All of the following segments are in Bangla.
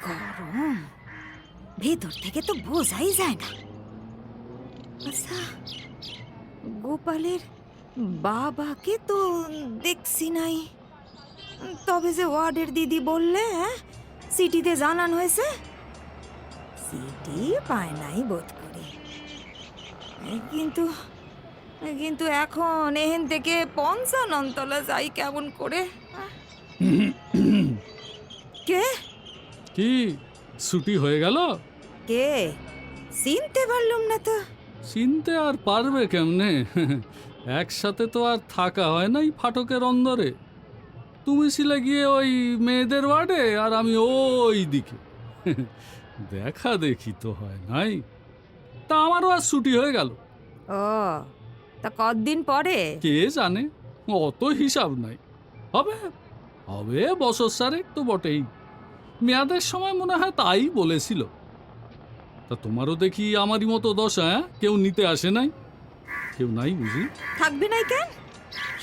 গরম, ভেতর থেকে তো বোঝাই যায় না। আচ্ছা, গোপালের বাবাকে তো দেখছি নাই। তবে যে ওয়ার্ডের দিদি বললে, সিটিতে জানান হয়েছে, সিটি পায় নাই বোধ করি। কিন্তু কিন্তু এখন এখান থেকে পঞ্চাননতলা যাই কেমন করে? কে কি ছুটি হয়ে গেল? কে চিনতে পারলাম না তো। চিনতে আর পারবে কেমনে? একসাথে তো আর থাকা হয় নাই ফাটকের অন্দরে। তুমি ছিলে গিয়ে ওই মেয়েদের ওয়ার্ডে, আর আমি ওই দিকে। দেখা দেখি তো হয় নাই। তা আমারও আর ছুটি হয়ে গেল। ও, তা কতদিন পরে? কে জানে, অত হিসাব নাই। হবে হবে বছর সারেক তো বটেই। মেয়াদের সময় মনে হয় তাই বলেছিল। তা তোমারও দেখি আমারই মতো দশা, কেউ নিতে আসে নাই। কেউ নাই বুঝি? থাকবে নাই কেন?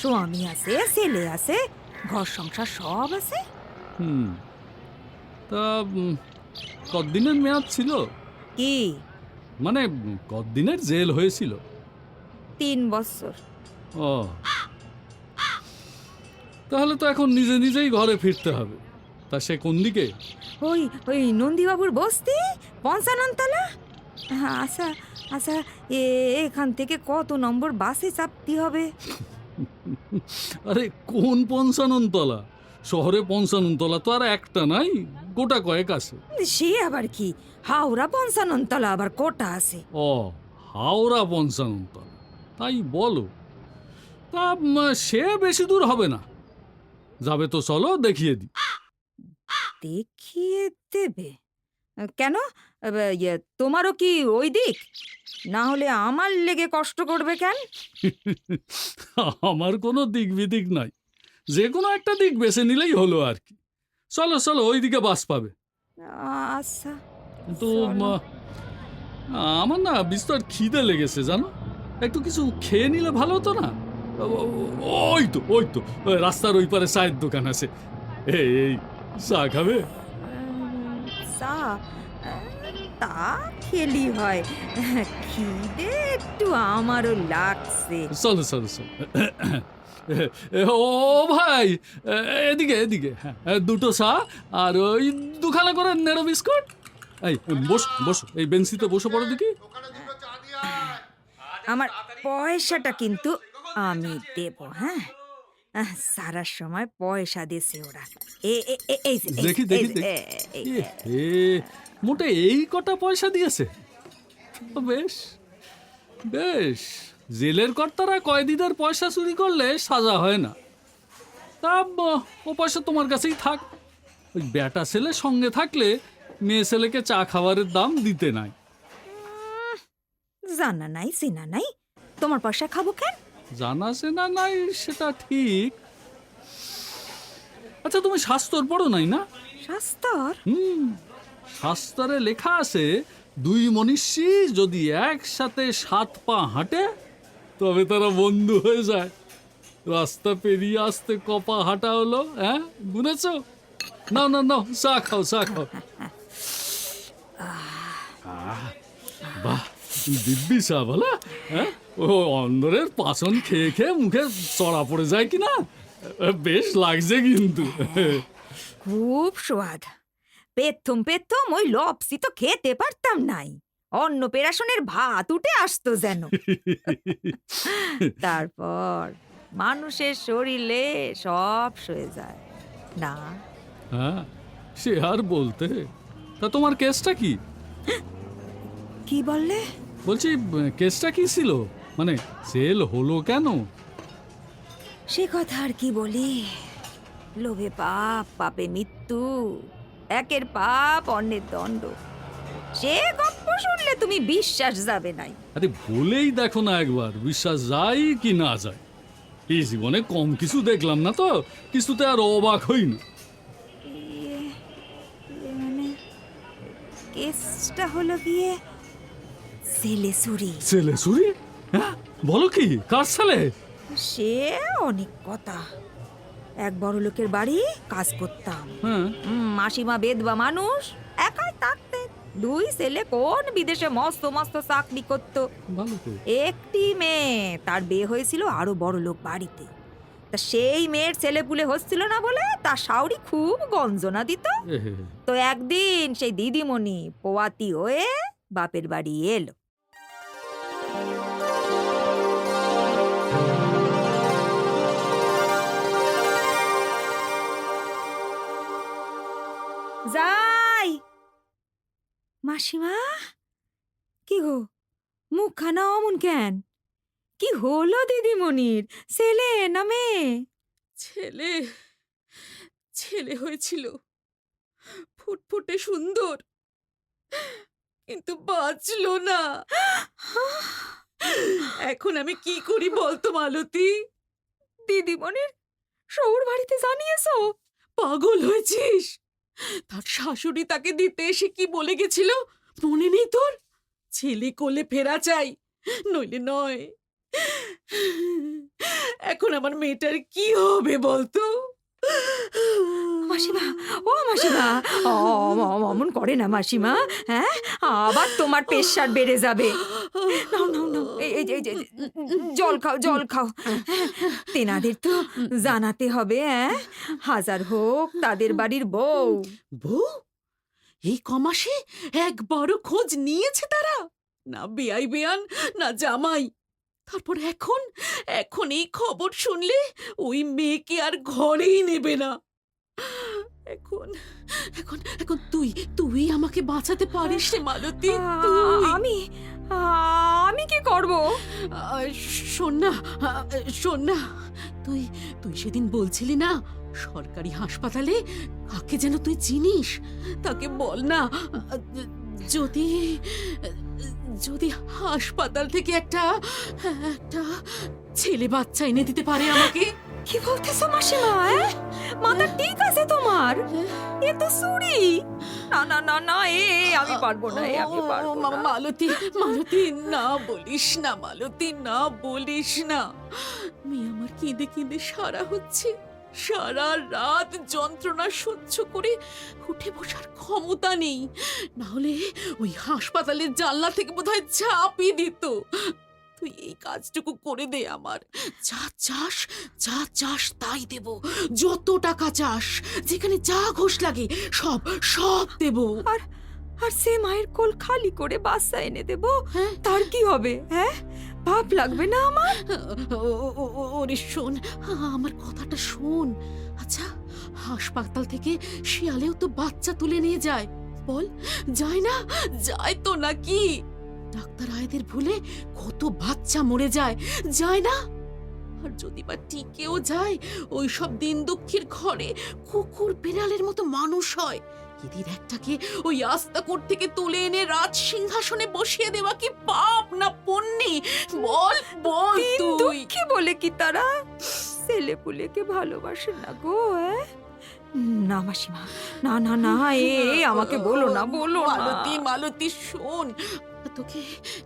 স্বামী আছে, ছেলে আছে, ঘর সংসার সব আছে। হুম। তা কতদিনের মেয়াদ ছিল? কি? মানে কতদিনের জেল হয়েছিল? 3 বছর। ও, তাহলে তো এখন নিজে নিজেই ঘরে ফিরতে হবে। তা সে কোন দিকে? ওই ওই নন্দীবাবুর বস্তি, পঞ্চাননতলা। আচ্ছা আচ্ছা, এখান থেকে কত নম্বর বাসে চাপতে হবে? আরে কোন পঞ্চাননতলা? শহরে পঞ্চাননতলা তো আর একটা নাই, গোটা কয়েক আছে। সে আবার কি, হাওড়া পঞ্চাননতলা আবার কোটা আছে। ও, হাওড়া পঞ্চাননতলা, তাই বলো? তা সে বেশি দূর হবে না। যাবে তো চলো দেখিয়ে দিই। দেখিয়ে দেবে? কেন? তোমারও কি ওই দিক? না হলে আমার লেগে কষ্ট করবে কেন? আমার কোনো দিক বিদিক নাই, যে কোনো একটা দিক বেছে নিলেই হলো আর কি। চলো চলো, ওইদিকে বাস পাবে। আচ্ছা, কিন্তু চলো। আমার না বিস্তর খিদে লেগেছে জানো। একটু কিছু খেয়ে নিলে ভালো হতো না? ওই তো রাস্তার ওই পারে চায়ের দোকান আছে। এই চা খাবে? চা? তা খেলি হয়। খিদে একটু আমারও লাগছে। চলো চলো চলো। ও ভাই, এদিকে এদিকে, হ্যাঁ, দুটো চা আর ওই দুখানা করে নেড়ো বিস্কুট। এই বসো বসো, এই বেঞ্চিতে বসে পড়ো দেখি। আমার পয়সাটা কিন্তু আমি দেব, হ্যাঁ? সারার সময় পয়সা দিছে ওরা। এই যে, দেখি দেখি দেখি। এই এ হে, মোটে এই কটা পয়সা দিয়েছে? তো বেশ বেশ। জেলের কর্তারা কয়েদিদের পয়সা চুরি করলে সাজা হয় না। তা ও পয়সা তোমার কাছেই থাক। ওই বেটা ছেলে সঙ্গে থাকলে মেয়ে ছেলেকে চা খাবারের দাম দিতে নাই। জানা নাই চিনা নাই, তোমার পয়সা খাবো কেন? জানা সেনা নাই সেটা ঠিক। আচ্ছা, তুমি শাস্ত্র পড়ো নাই না? শাস্তর? শাস্ত্রে লেখা আছে, দুই মনীষী যদি একসাথে 7 পা হাঁটে তবে তারা বন্ধু হয়ে যায়। রাস্তা পেরিয়ে আসতে কপা হাঁটা হলো, হ্যাঁ? বুঝেছ? না না না, চা খাও চা খাও। বাহ, দিব্যি চা বলা, হ্যাঁ? ও অন্দরের পাচন খেয়ে খেয়ে মুখে চড়া পড়ে যায় কিনা, বেশ লাগছে কিন্তু। খুব স্বাদ। পেথম পেথম ওই লপসি তো খেতে পারতাম নাই। অন্নপ্রাশনের ভাত উঠে আসতো যেন। তারপর মানুষের শরীরে সব সয়ে যায় না? হ্যাঁ, সে আর বলতে। তা তোমার কেসটা কি? কি বললে? বলছি, কেসটা কি ছিল? মানে জেল হলো কেন? সে কথা আর কি বলি। লোভে পাপ, পাপে মৃত্যু, একের পাপ অন্যের দণ্ড। সে গল্প শুনলে তুমি বিশ্বাস যাবে নাই। আরে বলেই দেখো না একবার, বিশ্বাস যায় কি না যায়। এই জীবনে কম কিছু দেখলাম না তো, কিছুতে আর অবাক হই না। মানে কেসটা হলো গিয়ে ছেলে চুরি। ছেলে চুরি? হ্যাঁ, বলো কি? কার ছেলে? সে অনেক কথা। এক বড় লোকের বাড়ি কাজ করতাম। হ্যাঁ। মাসিমা বেদবা মানুষ, দুই ছেলে কোন বিদেশে মস্ত মস্ত চাকরি করতো। ভালো তো। একটি মেয়ে, তার বিয়ে হয়েছিল আরো বড় লোক বাড়িতে। তা সেই মেয়ের ছেলেপুলে হচ্ছিল না বলে তার শাউরি খুব গঞ্জনা দিত। এহে, তো একদিন সেই দিদিমণি পোয়াতি হয়ে বাপের বাড়ি এলো। যাই মাসিমা, কি গো মুখখানা অমন কেন? কি হলো দিদিমণির, ছেলে না মেয়ে? ছেলে ছেলে হয়েছিল, ফুটফুটে সুন্দর, কিন্তু বাঁচলো না। এখন আমি কি করি বলতো মালতী? দিদিমণির শ্বশুর বাড়িতে জানিয়েছো? পাগল হয়েছিস? তার শাশুড়ি তাকে দিতে এসে কি বলে গেছিল মনে নেই তোর? ছেলে কোলে ফেরা চাই, নইলে নয়। এখন আমার মেয়েটার কি হবে বলতো? মাসিমা, ও মাসিমা, অমন করে না মাসিমা। হ্যাঁ, আবার তোমার প্রেশার বেড়ে যাবে। নাও নাও নাও, এই জল খাও, জল খাও। তেনাদের তো জানাতে হবে। হ্যাঁ, হাজার হোক তাদের বাড়ির বউ। বউ? এই কমাসে একবারও খোঁজ নিয়েছে তারা? না বেয়াই বেয়ান, না জামাই। তারপর এখন এখন এই খবর শুনলে ওই মেয়েকে আর ঘরেই নেবে না। এখন এখন এখন তুই তুই আমাকে বাঁচাতে পারিস রে মালতী, তুই। আমি আমি কি করব? শোন না, শোন না, তুই তুই সেদিন বলছিলি না সরকারি হাসপাতালে কাকে যেন তুই চিনিস, তাকে বল না। যদি যদি হাসপাতাল থেকে একটা একটা ছেলে বাচ্চা এনে দিতে পারে আমাকে। কি বলতেছো মাসিমা? মাথা ঠিক আছে তোমার? এ তো চুরি। না না না না, আমি পারবো না, আমি পারবো না। মালতী, মালতী, না বলিস না মালতী, না বলিস না। মেয়ে আমার কেঁদে কেঁদে সারা হচ্ছে, সারা রাত যন্ত্রণা সহ্য করে উঠে বসার ক্ষমতা নেই, না হলে ওই হাসপাতালের জানলা থেকে বোধহয় ঝাঁপিয়ে দিত। তুই এই কাজটুকু করে দে আমার। যা চাস তাই দেব, যত টাকা চাস, যেখানে যা ঘুষ লাগে সব সব দেব। আর সে মায়ের কোল খালি করে বাচ্চা এনে দেব, হ্যাঁ? তার কি হবে? হ্যাঁ, পাপ লাগবে না আমার? ওরে শোন, আমার কথাটা শোন। আচ্ছা, হাসপাতাল থেকে শিয়ালেও তো বাচ্চা তুলে নিয়ে যায়, বল যায় না? যায় তো নাকি? ডাক্তার আয়দের ভুলে কত বাচ্চা মরে যায়, যায় না? আর যদি বা টিকেও যায়, ওই সব দিন দুঃখীর ঘরে কুকুর বিড়ালের মতো মানুষ হয়। এদের একটাকে ওই আস্তাকুর থেকে তুলে এনে রাজ সিংহাসনে বসিয়ে দেওয়া কি পাপ না পুণ্যি? বল বল তুই। দুঃখী বলে কি তারা ছেলে পুলেকে ভালোবাসে না গো? না মাসিমা, না না না, আমাকে বলো না, বলো না। মালতী, মালতী শোন, তোকে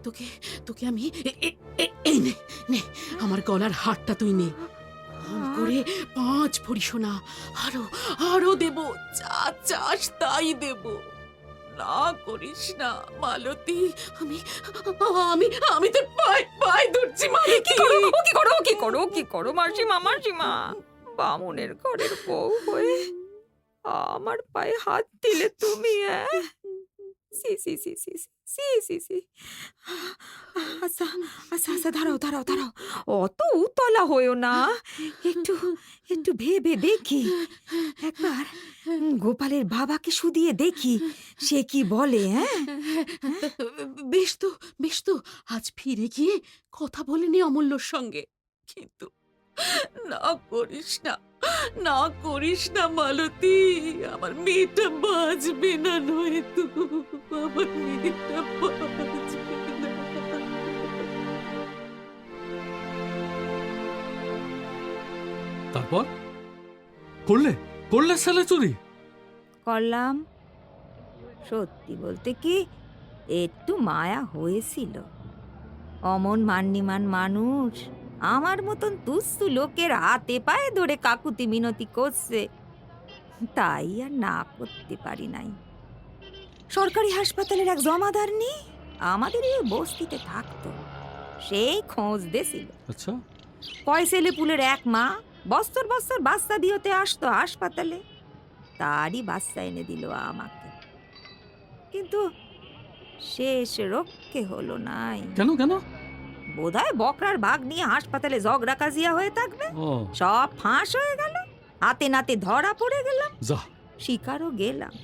তোকে তোকে আমি এই নে নে, আমার গলার হারটা তুই নে। করে 5 ভরি সোনা আরো আরো দেব, যা চাস তাই দেব। না করিস না মালতী, আমি আমি আমি তোর পায়ে ধরছি মালতী। কি করো মাসিমা, মাসিমা? বামুনের ঘরের বউ হয়ে আমার পায়ে হাত দিলে তুমি? সি সি সি সি সি সি সি। আচ্ছা আচ্ছা আচ্ছা, দাঁড়াও দাঁড়াও দাঁড়াও, অত উতলা হয়েও না, একটু একটু ভেবে দেখি। একবার গোপালের বাবাকে শুধিয়ে দেখি সে কি বলে। হ্যাঁ, বেশ তো আজ ফিরে গিয়ে কথা বলে নি অমূল্যর সঙ্গে, কিন্তু না করিস না, না করিস না মালতী। আমার মেয়েটা বাঁচবে না, নয়তো আমার মেয়েটা বাঁচবে না। তারপর করলে করলে ছেলে চুরি? করলাম। সত্যি বলতে কি একটু মায়া হয়েছিল। অমন মান্যিমান মানুষ আমার মতন তুচ্ছ লোকের হাতে পায়ে ধরে কাকুতি মিনতি করছে, তাই আর না করতে পারি নাই। সরকারি হাসপাতালের এক জমাদার নি আমাদের এই বস্তিতে থাকতো, সেই খোঁজ দিছিল। আচ্ছা, পয়সেলে পুলের এক মা বস্তর বস্তর বাচ্চা দিয়েতে আসতো হাসপাতালে, তারই বাচ্চা এনে দিল আমাকে। কিন্তু শেষ রক্ষে হলো নাই। কেন কেন? বোধহয় বকরার বাঘ নিয়ে হাসপাতালে ঝগড়া কাজিয়া হয়ে থাকবে, ও সব ফাঁস হয়ে গেল, হাতে নাতে ধরা পড়ে গেলাম, যা। শিকারও গেলাম।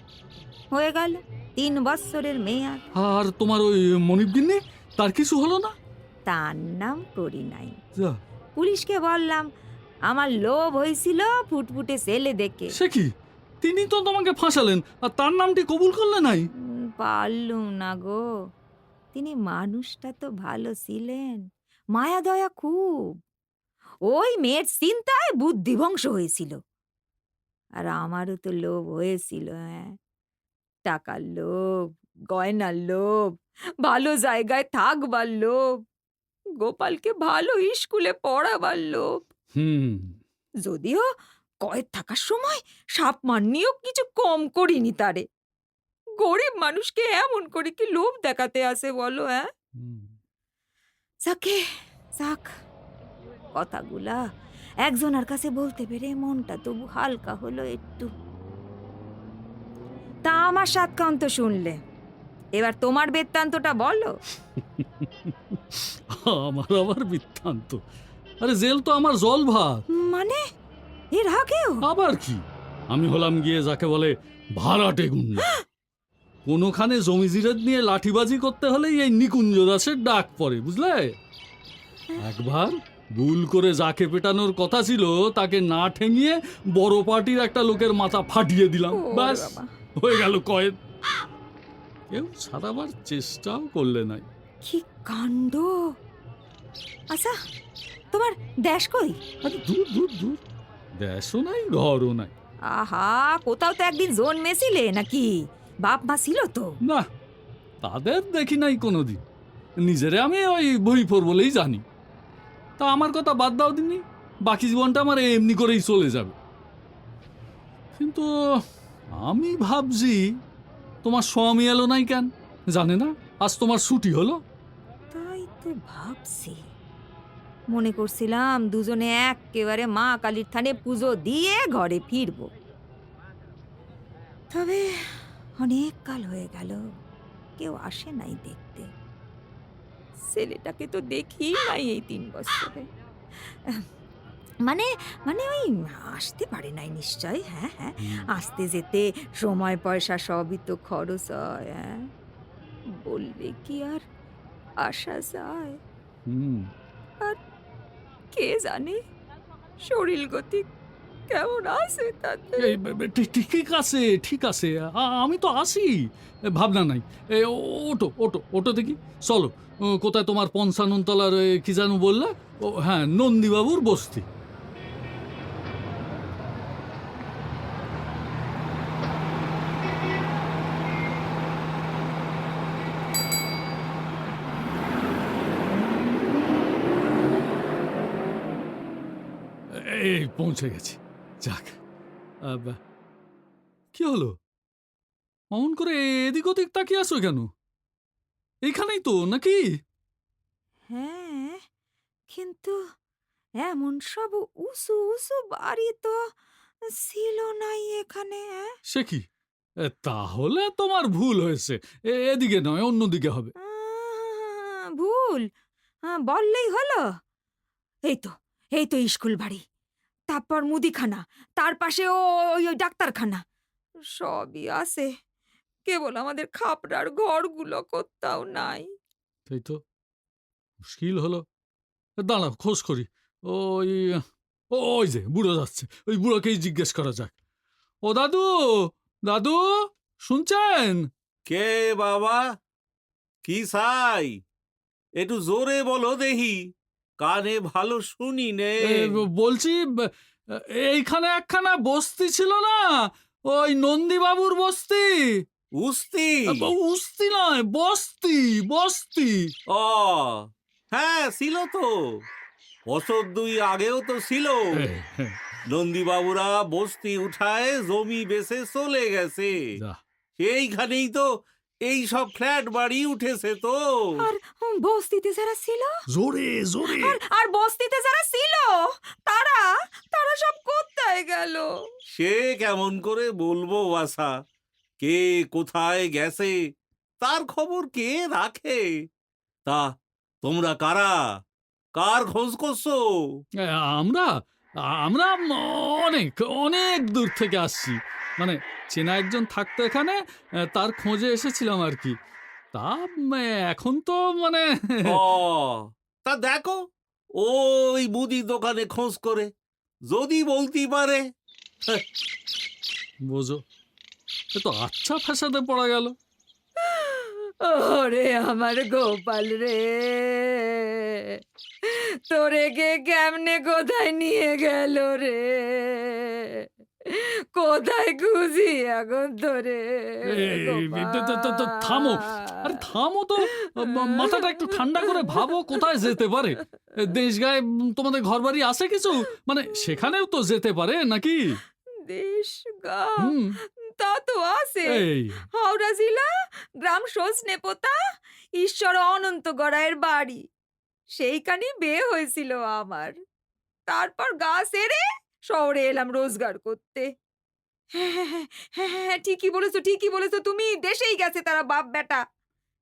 হয়ে গেল 3 বৎসরের মেয়াদ। আর তোমার ওই মনিব গিন্নি, তার কিছু হলো না? তার নাম করি নাই। যা। পুলিশকে বললাম আমার লোভ হয়েছিল ফুটফুটে ছেলে দেখে। সে কি, তিনি তো তোমাকে ফাঁসালেন আর তার নামটি কবুল করলে নাই? পারলুম না গো। তিনি মানুষটা তো ভালো ছিলেন, মায়া দয়া খুব। ওই মেয়ের চিন্তায় বুদ্ধিভংস হয়েছিল। আর আমারও তো লোভ হয়েছিল, হ্যাঁ, টাকার লোভ, গয়নার লোভ, ভালো জায়গায় থাকবার লোভ, গোপালকে ভালো স্কুলে পড়াবার লোভ। হুম। যদিও কয়েদ থাকার সময় সাপ মান্নিও কিছু কম করিনি তারে। গরিব মানুষকে এমন করে কি লোভ দেখাতে আসে বলো, হ্যাঁ? হুম। যাকে যাক, কথাগুলা একজনের কাছে বলতে পেরে মনটা তবু হালকা হলো একটু। তা আমার সাতকান্ত শুনলে, এবার তোমার বৃত্তান্তটা বলো। আমার আবার বৃত্তান্ত? আরে জেল তো আমার জল ভাত। মানে এর আগেও? আবার কি, আমি হলাম গিয়ে যাকে বলে ভাড়াটে গুন্ডা। কোনোখানে জমি জিরাত নিয়ে লাঠিবাজি করতে হলেই এই নিকুঞ্জ দাসের ডাক পড়ে, বুঝলে? একবার ভুল করে যাকে পেটানোর কথা ছিল তাকে না ঠেঙিয়ে বড় পার্টির একটা লোকের মাথা ফাটিয়ে দিলাম, ওরে ব্যাস বাবা। হয়ে গেল কয়েদ। কেউ ছাড়াবার চেষ্টাও করলে নাই। কি কাণ্ড! আচ্ছা, তোমার দেশ কই? আরে দূর দূর দূর, দেশও নাই ঘরও নাই। আহা, কোথাও তো একদিন জন্মেছিলে নাকি? বাপ মা ছিল তো? না, তাদের দেখি নাই কোনোদিন। নিজেরে আমি ওই বইফোর বলেই জানি। তা আমার কথা বাদ দাও দিনই, বাকি জীবনটা আমার এমনি করেই চলে যাবে। কিন্তু আমি ভাবছি তোমার স্বামী এলো নাই কেন, জানে না আজ তোমার ছুটি হলো? তাই তো ভাবছি। মনে করছিলাম দুজনে একেবারে মা কালীর থানে পুজো দিয়ে ঘরে ফিরবো। তবে অনেক কাল হয়ে গেল, কেউ আসে নাই দেখতে। ছেলেটাকে তো দেখি নাই এই 3 বছরে। মানে মানে ওই আসতে পারে নাই নিশ্চয়। হ্যাঁ হ্যাঁ, আসতে যেতে সময় পয়সা সবই তো খরচ হয়। হ্যাঁ, বললে কি আর আসা যায়? হুম। আর কে জানে শরীর গতি কেমন আছে তাতে। এই ঠিক আছে ঠিক আছে, আমি তো আসি, ভাবনা নাই। ওটো ওটো ওটো দেখি, চলো। কোথায় তোমার 55 তলার কি জানো বললে? ও হ্যাঁ, নন্দীবাবুর বস্তি। এই পৌঁছে গেছি, যাক। কি হলো, অমন করে এদিক ওদিক তাকিয়ে আসো কেন? এইখানেই তো নাকি? হ্যাঁ, কিন্তু এমন সব উঁচু উঁচু বাড়ি তো ছিল নাই এখানে। হ্যাঁ? সে কি, তাহলে তোমার ভুল হয়েছে। এদিকে নয়, অন্যদিকে হবে। ভুল বললেই হলো। এই তো, এই তো স্কুল বাড়ি, তারপর মুদিখানা, তার পাশে ওই ওই ডাক্তারখানা, সবই আছে। কেবল আমাদের খাপড়ার ঘরগুলো কোথাও নাই। তাই তো, মুশকিল হলো। দাঁড়াও, খোঁজ করি। ওই ওই যে বুড়ো যাচ্ছে, ওই বুড়োকেই জিজ্ঞেস করা যাক। ও দাদু, দাদু শুনছেন? কে বাবা? কি চাই? একটু জোরে বলো দেখি, কানে ভালো শুনি নে। বলছি, এইখানে একখানা বস্তি ছিল না, ওই নন্দীবাবুর বস্তি। উস্তি? উস্তি নয়, বস্তি বস্তি। ও হ্যাঁ, ছিল তো, বছর 2 আগেও তো ছিল। নন্দীবাবুরা বস্তি উঠায় জমি বেচে চলে গেছে। যা। সেইখানেই তো এই সব ফ্ল্যাট বাড়ি উঠেছে তো। আর বস্তিতে যারা ছিল, জোরে জোরে। আর বস্তিতে যারা ছিল তারা তারা সব কোথায় গেল? সে কেমন করে বলবো বাসা, কে কোথায় গেছে তার খবর কে রাখে? তা তোমরা কারা, কার খোঁজ করছো? এ, আমরা আমরা অনেক অনেক দূর থেকে আসছি। মানে চেনা একজন থাকতো এখানে, তার খোঁজে এসেছিলাম আর কি। তা এখন তো মানে ও, তা দেখো ওই মুদি দোকানে খোঁজ করে যদি বলতে পারে। বোঝো, এ তো আচ্ছা ফ্যাসাদে পড়া গেল। ওরে আমার গোপাল রে, তোরে কে কেমনে কোথায় নিয়ে গেল রে? কোথায় খুঁজি এখন তোরে? থামো, আরে থামো তো, মাথাটা একটু ঠান্ডা করে ভাবো কোথায় যেতে পারে। দেশ গায়ে তোমাদের ঘর বাড়ি আছে কিছু, মানে সেখানেও তো যেতে পারে নাকি? দেশ গা হুম, তা তো আছে। এই হাওড়া জেলা, গ্রাম সজনেপোতা, ঈশ্বর অনন্ত গড়াইয়ের বাড়ি। সেইখানে বিয়ে হয়েছিল আমার। তারপর গা ছেড়ে শহরে এলাম রোজগার করতে। হ্যাঁ, হ্যাঁ, হ্যাঁ, হ্যাঁ, হ্যাঁ, হ্যাঁ, ঠিকই বলেছো তুমি, দেশেই গেছে তারা বাপ বেটা।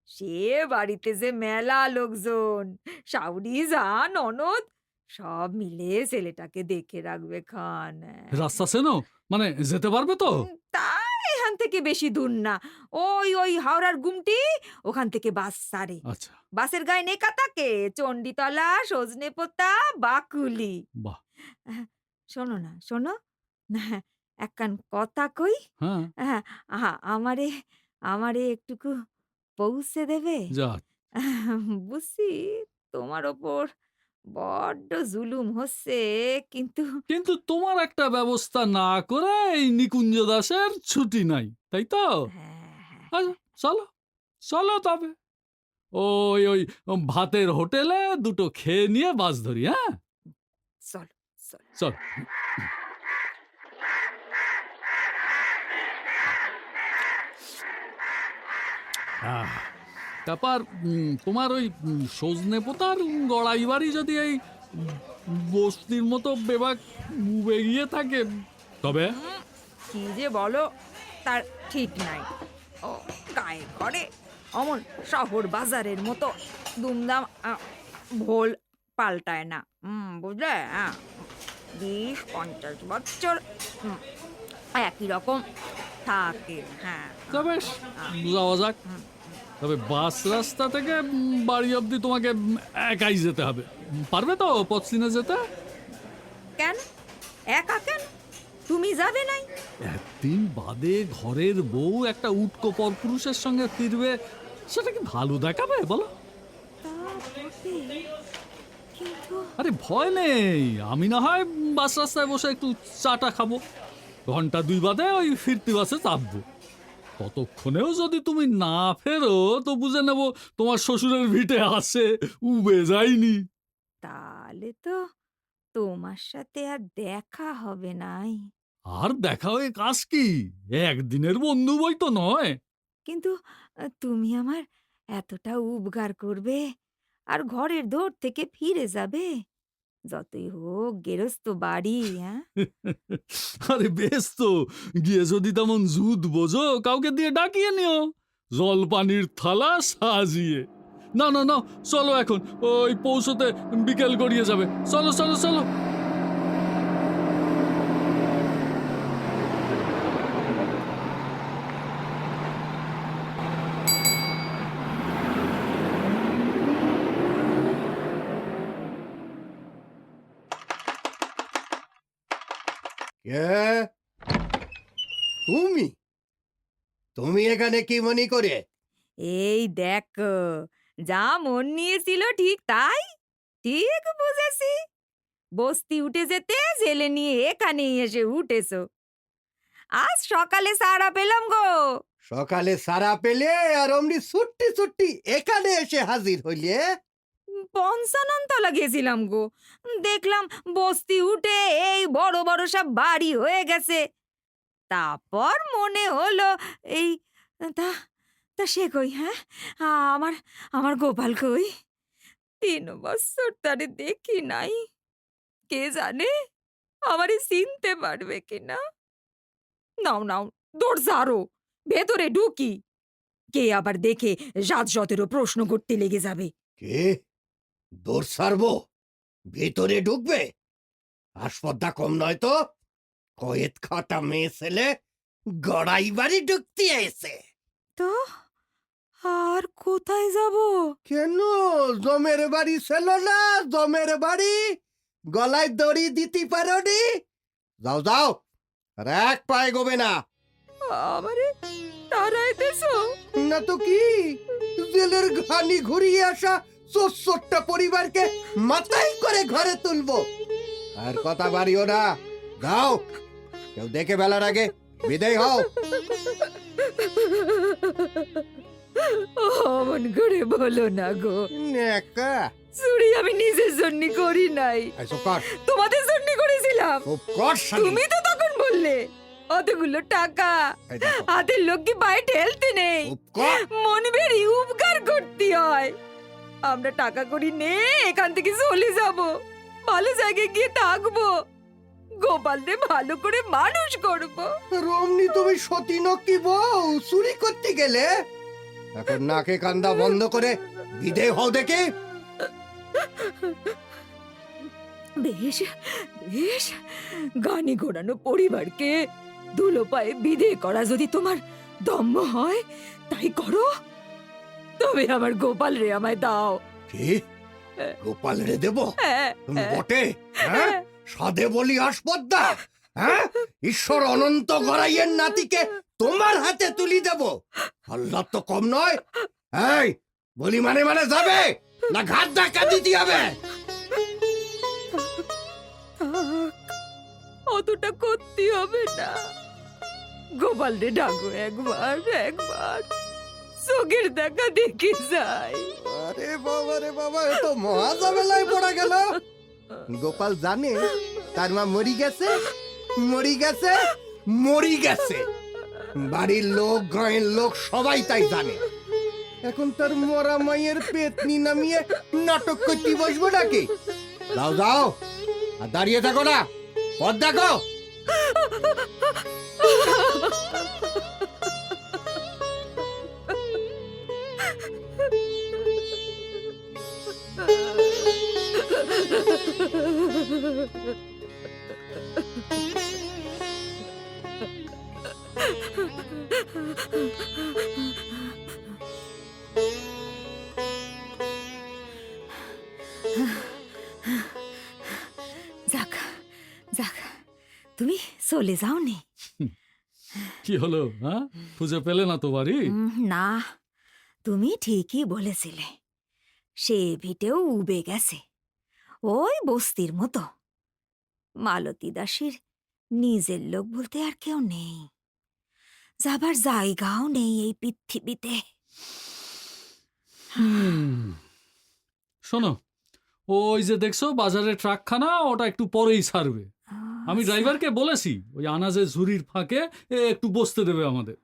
সে বাড়িতে যে মেলা লোকজন, শাউরি যা ননদ, সব মিলে ছেলেটাকে দেখে রাখবে খান। রাস্তা চেনো, মানে যেতে পারবে তো? তা এখান থেকে বেশি দূর না, ওই হাওড়ার গুমটি, ওখান থেকে বাস ছাড়ে। আচ্ছা, বাসের গায়ে নেকা থাকে চণ্ডীতলা, সজনেপোতা, বাকুলি। বাহ, শোনো না, শোনো, হ্যাঁ, একখান কথা কই। হ্যাঁ, হ্যাঁ, আমারে আমারে একটুকু পৌঁছে দেবে? যা। বুঝছি তোমার ওপর বড্ড জুলুম হচ্ছে, কিন্তু কিন্তু তোমার একটা ব্যবস্থা না করে এই নিকুঞ্জ দাসের ছুটি নাই, তাই তো? হ্যাঁ, আচ্ছা, চলো চলো তবে ওই ওই ভাতের হোটেলে দুটো খেয়ে নিয়ে বাস ধরি। হ্যাঁ, চলো চলো। চল। তারপর তোমার ওই সজনে পোতার গড়াই বাড়ি যদি এই বস্তির মতো বেবাক বেরিয়ে থাকে তবে কি যে বলো তার ঠিক নাই। ও গায়ে ঘরে অমন শহর বাজারের মতো দুমদাম ভোল পাল্টায় না, বুঝলে? 20-50 বছর একই রকম থাকে। হ্যাঁ, তবে যাওয়া যাক। তবে বাস রাস্তা থেকে বাড়ি অবধি তোমাকে একাই যেতে হবে। পারবে তো পথ চিনে যেতে? কেন একা কেন? তুমি যাবে নাই? একদিন বাদে ঘরের বউ একটা উটকো পরপুরুষের সঙ্গে ফিরবে, সেটা কি ভালো দেখাবে বলো? তা বটে, কিন্তু আরে ভয় নেই, আমি না হয় বাস রাস্তায় বসে একটু চাটা খাবো, ঘন্টা 2 বাদে ওই ফিরতি বাসে চাপবো। ততক্ষণেও যদি তুমি না ফেরো তো বুঝে নেব তোমার শ্বশুরের ভিটে আসে উবে যায়নি। তাহলে তো তোমার সাথে আর দেখা হবে নাই। আর দেখা হয়ে কাজ কি, একদিনের বন্ধু বই তো নয়। কিন্তু তুমি আমার এতটা উপকার করবে আর ঘরের দৌড় থেকে ফিরে যাবে, যতই হোক গেরস্ত বাড়ি। হ্যাঁ, আরে বেশ তো, গিয়ে যদি তেমন জুত বোঝো কাউকে দিয়ে ডাকিয়ে নিও, জল পানির থালা সাজিয়ে। না না না, চলো এখন, ওই পৌঁছতে বিকেল গড়িয়ে যাবে। চলো চলো চলো। কে? তুমি তুমি এখানে কি মনে করে? এই দেখো, যা মন নিয়েছিল ঠিক তাই, ঠিক বুঝেছি। বস্তি উঠে যেতে জেলে নিয়ে এখানেই এসে উঠেছো। আজ সকালে সাড়া পেলাম গো। সকালে সারা পেলে আর অমনি ছুট্টি ছুট্টি এখানে এসে হাজির হইলে? পঞ্চাননতলা গেছিলাম গো, দেখলাম বস্তি উঠে এই বড় বড় সব বাড়ি হয়ে গেছে। তারপর মনে হলো এই তা তা সে কই, হ্যাঁ? আমার আমার গোপাল কই? 3 বছর তারে দেখি নাই। কে জানে আমারে চিনতে পারবে কিনা। নাও নাও, দরজা আরো ভেতরে ঢুকি। কে আবার দেখে জাত জতেরও প্রশ্ন করতে লেগে যাবে। কে দৌড় সারবো? ভেতরে ঢুকবে? আসপদ্দা কম নয় তো। কয়েত খাটা মেয়ে ছেলে গড়াই বাড়ি ঢুকতে এসে। তো আর কোথায় যাব? কেন জমের বাড়ি ছিল না? জমের বাড়ি গলায় দড়ি দিতে পারোনি? যাও যাও, আর এক পায়ে গোবে না। আমারে তাড়াইতেছো? না তো কি, জেলের ঘানি ঘুরিয়ে আসা ছোট্ট পরিবারকে মাথায় করে ঘরে তুলবো। আর কথা বাড়িও না, যাও। কেউ দেখে বেলার আগে বিদায় হও। অমন করে বলো না গো। নেকা চুরি আমি নিজের জন্য করি নাই, আইসো কর, তোমাদের জন্য করেছিলাম। খুব কর শালি। তুমি তো তখন বললে অতগুলো টাকা এই দেখো, হাতের লোক কি পায়ে ঠেলতে নেই, খুব কর। মন বেরি উপকার করতে হয়। আমরা টাকা করি নে এখান থেকে চলে যাব, ভালো জায়গায় গিয়ে থাকবো, গোপালকে ভালো করে মানুষ করব। রমনি তুমি সতী নকি বউ চুরি করতে গেলে? এখন নাকে কান্দা বন্ধ করে বিদায় হও দেখে। বেশ বেশ, গানে ঘোরানো পরিবারকে ধুলো পায়ে বিদে করা যদি তোমার দম্ভ হয় তাই করো, তবে আমার গোপাল রে আমায় দাও। কি গোপাল রে দেব? হ্যাঁ, বটে, হ্যাঁ? সাধে বলি আসপদ্দা, হ্যাঁ? ঈশ্বর অনন্ত গড়াইয়ের নাতিকে তোমার হাতে তুলি দেব? আল্লাহ তো কম নয়। এই বলি মানে মানে যাবে না ঘাট ধাক্কা দিতে হবে? থাক, অতটা করতে হবে না। গোপাল রে ডাকো একবার, একবার চোখের দেখা দেখে যাই। আরে বাবা রে বাবা, এ তো মহা ঝামেলায় পড়া গেল। গোপাল জানে তার মা মরি গেছে, মরি গেছে, মরি গেছে। বাড়ির লোক গাঁয়ের লোক সবাই তাই জানে। এখন তার মরা মায়ের পেতনি নামিয়ে নাটক করতে বসবো নাকি? যাও যাও, আর দাঁড়িয়ে থাকো না, পথ দেখো। যাক যাক, তুমি চলে যাও নি। কি হলো, হ্যাঁ? খুঁজে পেলে না তো বাড়ি? না, তুমি ঠিকই বলেছিলে, সে ভিটেও উবে গেছে, ওই বস্তির মতো। মালতী দাসীর নিজের লোক বলতে আর কেউ নেই, যাবার জায়গাও নেই এই পৃথিবীতে। শোনো, ওই যে দেখছো বাজারে ট্রাকখানা, ওটা একটু পরেই ছাড়বে। আমি ড্রাইভারকে বলেছি ওই আনাজের ঝুড়ির ফাঁকে একটু বসতে দেবে আমাদের।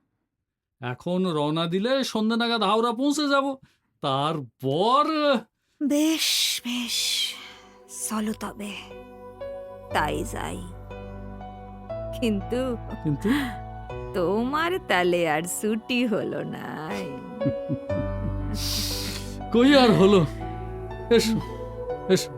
এখন রওনা দিলে সন্ধ্যে নাগাদ হাওড়া পৌঁছে যাব, তারপর বেশ বেশ, চলো তবে তাই যাই। কিন্তু কিন্তু তোমার তালে আর ছুটি হলো নাই। কই আর হলো। এসো এসো।